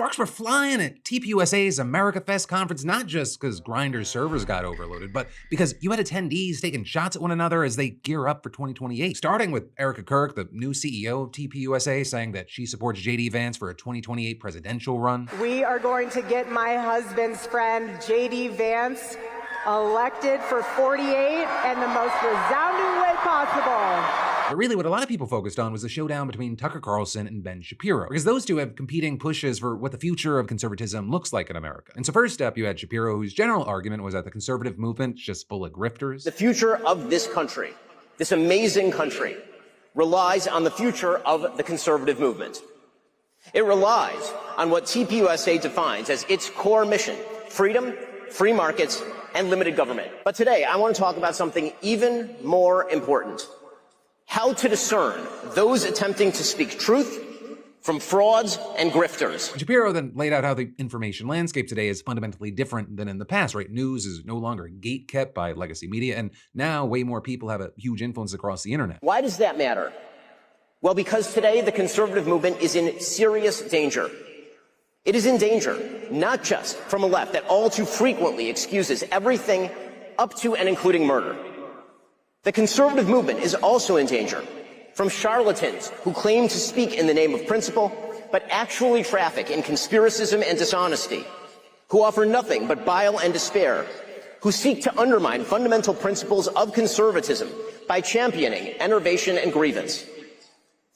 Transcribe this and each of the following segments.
Sparks were flying at TPUSA's AmericaFest conference, not just because Grindr's servers got overloaded, but because you had attendees taking shots at one another as they gear up for 2028. Starting with Erika Kirk, the new CEO of TPUSA, saying that she supports JD Vance for a 2028 presidential run. We are going to get my husband's friend, JD Vance, elected for 48 and the most resounding way possible. But really what a lot of people focused on was the showdown between Tucker Carlson and Ben Shapiro, because those two have competing pushes for what the future of conservatism looks like in America. And so first up, you had Shapiro, whose general argument was that the conservative movement's just full of grifters. The future of this country, this amazing country, relies on the future of the conservative movement. It relies on what TPUSA defines as its core mission: freedom, free markets, and limited government. But today, I want to talk about something even more important: how to discern those attempting to speak truth from frauds and grifters. Shapiro then laid out how the information landscape today is fundamentally different than in the past, right? News is no longer gatekept by legacy media, and now way more people have a huge influence across the internet. Why does that matter? Well, because today the conservative movement is in serious danger. It is in danger, not just from a left that all too frequently excuses everything up to and including murder. The conservative movement is also in danger from charlatans who claim to speak in the name of principle, but actually traffic in conspiracism and dishonesty, who offer nothing but bile and despair, who seek to undermine fundamental principles of conservatism by championing enervation and grievance.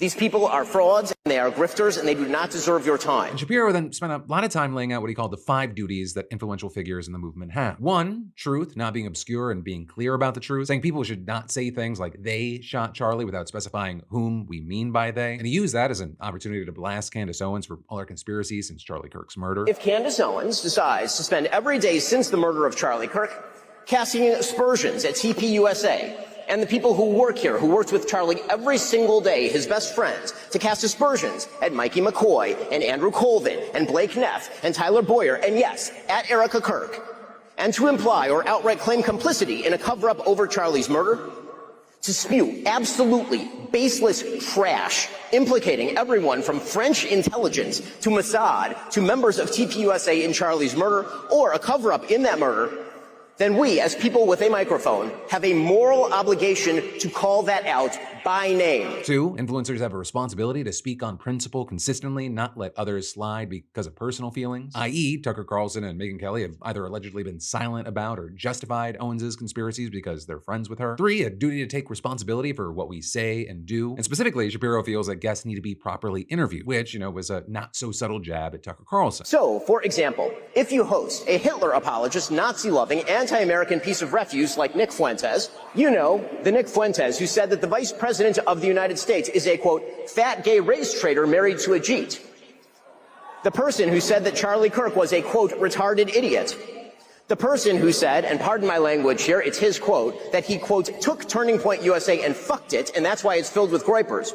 These people are frauds, and they are grifters, and they do not deserve your time. And Shapiro then spent a lot of time laying out what he called the 5 duties that influential figures in the movement have. 1, truth, not being obscure and being clear about the truth, saying people should not say things like they shot Charlie without specifying whom we mean by they. And he used that as an opportunity to blast Candace Owens for all her conspiracies since Charlie Kirk's murder. If Candace Owens decides to spend every day since the murder of Charlie Kirk casting aspersions at TPUSA, and the people who work here, who worked with Charlie every single day, his best friends, to cast aspersions at Mikey McCoy and Andrew Colvin and Blake Neff and Tyler Boyer, and yes, at Erika Kirk, and to imply or outright claim complicity in a cover-up over Charlie's murder, to spew absolutely baseless trash implicating everyone from French intelligence to Mossad to members of TPUSA in Charlie's murder or a cover-up in that murder, then we, as people with a microphone, have a moral obligation to call that out by name. 2, influencers have a responsibility to speak on principle consistently, not let others slide because of personal feelings, i.e. Tucker Carlson and Megyn Kelly have either allegedly been silent about or justified Owens's conspiracies because they're friends with her. 3, a duty to take responsibility for what we say and do. And specifically, Shapiro feels that guests need to be properly interviewed, which, was a not-so-subtle jab at Tucker Carlson. So, for example, if you host a Hitler apologist, Nazi-loving, anti-American piece of refuse like Nick Fuentes, the Nick Fuentes who said that the Vice President of the United States is a, quote, fat gay race traitor married to a Jeet. The person who said that Charlie Kirk was a, quote, retarded idiot. The person who said, and pardon my language here, it's his quote, that he, quote, took Turning Point USA and fucked it, and that's why it's filled with groypers.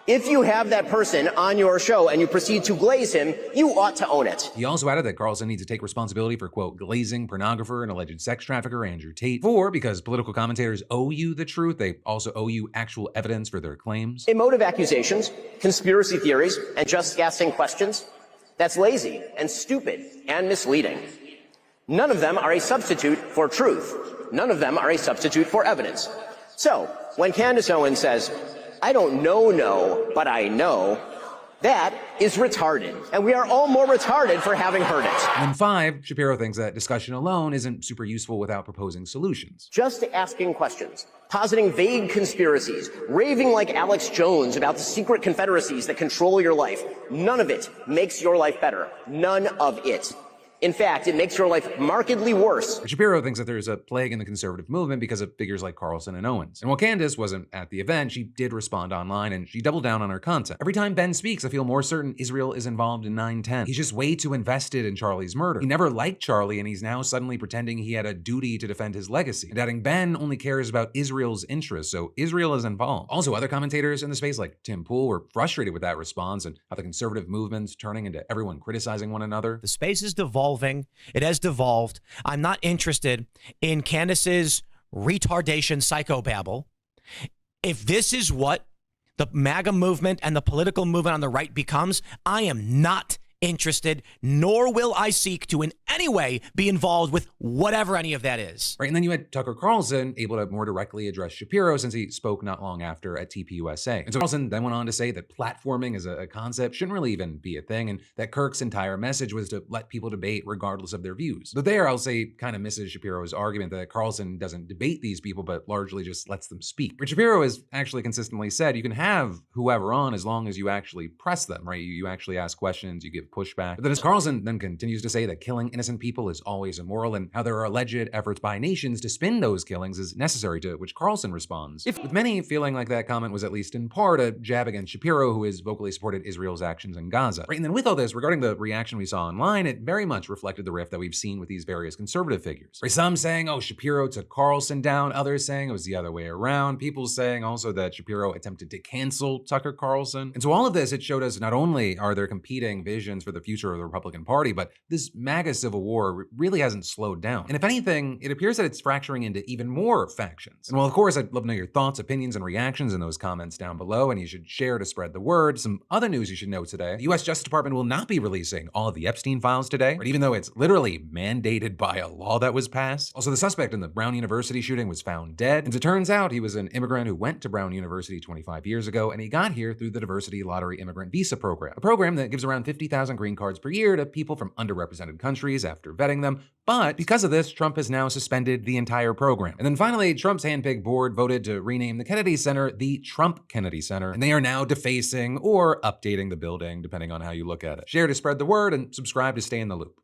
If you have that person on your show and you proceed to glaze him, you ought to own it. He also added that Carlson needs to take responsibility for, quote, glazing pornographer and alleged sex trafficker Andrew Tate. 4, because political commentators owe you the truth, they also owe you actual evidence for their claims. Emotive accusations, conspiracy theories, and just gassing questions, that's lazy and stupid and misleading. None of them are a substitute for truth. None of them are a substitute for evidence. So, when Candace Owens says, I don't know, but I know, that is retarded. And we are all more retarded for having heard it. And 5, Shapiro thinks that discussion alone isn't super useful without proposing solutions. Just asking questions, positing vague conspiracies, raving like Alex Jones about the secret confederacies that control your life, none of it makes your life better. None of it. In fact, it makes your life markedly worse. Shapiro thinks that there's a plague in the conservative movement because of figures like Carlson and Owens. And while Candace wasn't at the event, she did respond online and she doubled down on her content. Every time Ben speaks, I feel more certain Israel is involved in 9/10. He's just way too invested in Charlie's murder. He never liked Charlie and he's now suddenly pretending he had a duty to defend his legacy. And adding Ben only cares about Israel's interests, so Israel is involved. Also, other commentators in the space like Tim Pool were frustrated with that response and how the conservative movement's turning into everyone criticizing one another. The space is devolving. It has devolved. I'm not interested in Candace's retardation psychobabble. If this is what the MAGA movement and the political movement on the right becomes, I am not interested, nor will I seek to in any way be involved with whatever any of that is. Right, and then you had Tucker Carlson able to more directly address Shapiro since he spoke not long after at TPUSA. And so Carlson then went on to say that platforming as a concept shouldn't really even be a thing, and that Kirk's entire message was to let people debate regardless of their views. But there, I'll say, kind of misses Shapiro's argument that Carlson doesn't debate these people, but largely just lets them speak. But Shapiro has actually consistently said you can have whoever on as long as you actually press them, right? You actually ask questions, you give pushback. But then as Carlson then continues to say that killing innocent people is always immoral and how there are alleged efforts by nations to spin those killings is necessary, to which Carlson responds, with many feeling like that comment was at least in part a jab against Shapiro, who has vocally supported Israel's actions in Gaza. Right, and then with all this, regarding the reaction we saw online, it very much reflected the rift that we've seen with these various conservative figures. Right, some saying, oh, Shapiro took Carlson down, others saying it was the other way around, people saying also that Shapiro attempted to cancel Tucker Carlson. And so all of this, it showed us not only are there competing visions for the future of the Republican Party, but this MAGA civil war really hasn't slowed down. And if anything, it appears that it's fracturing into even more factions. And while of course I'd love to know your thoughts, opinions, and reactions in those comments down below, and you should share to spread the word. Some other news you should know today: the U.S. Justice Department will not be releasing all of the Epstein files today, right, even though it's literally mandated by a law that was passed. Also, the suspect in the Brown University shooting was found dead. And as it turns out, he was an immigrant who went to Brown University 25 years ago, and he got here through the Diversity Lottery Immigrant Visa Program, a program that gives around 50,000 green cards per year to people from underrepresented countries after vetting them. But because of this, Trump has now suspended the entire program. And then finally, Trump's handpicked board voted to rename the Kennedy Center the Trump Kennedy Center, and they are now defacing or updating the building, depending on how you look at it. Share to spread the word and subscribe to stay in the loop.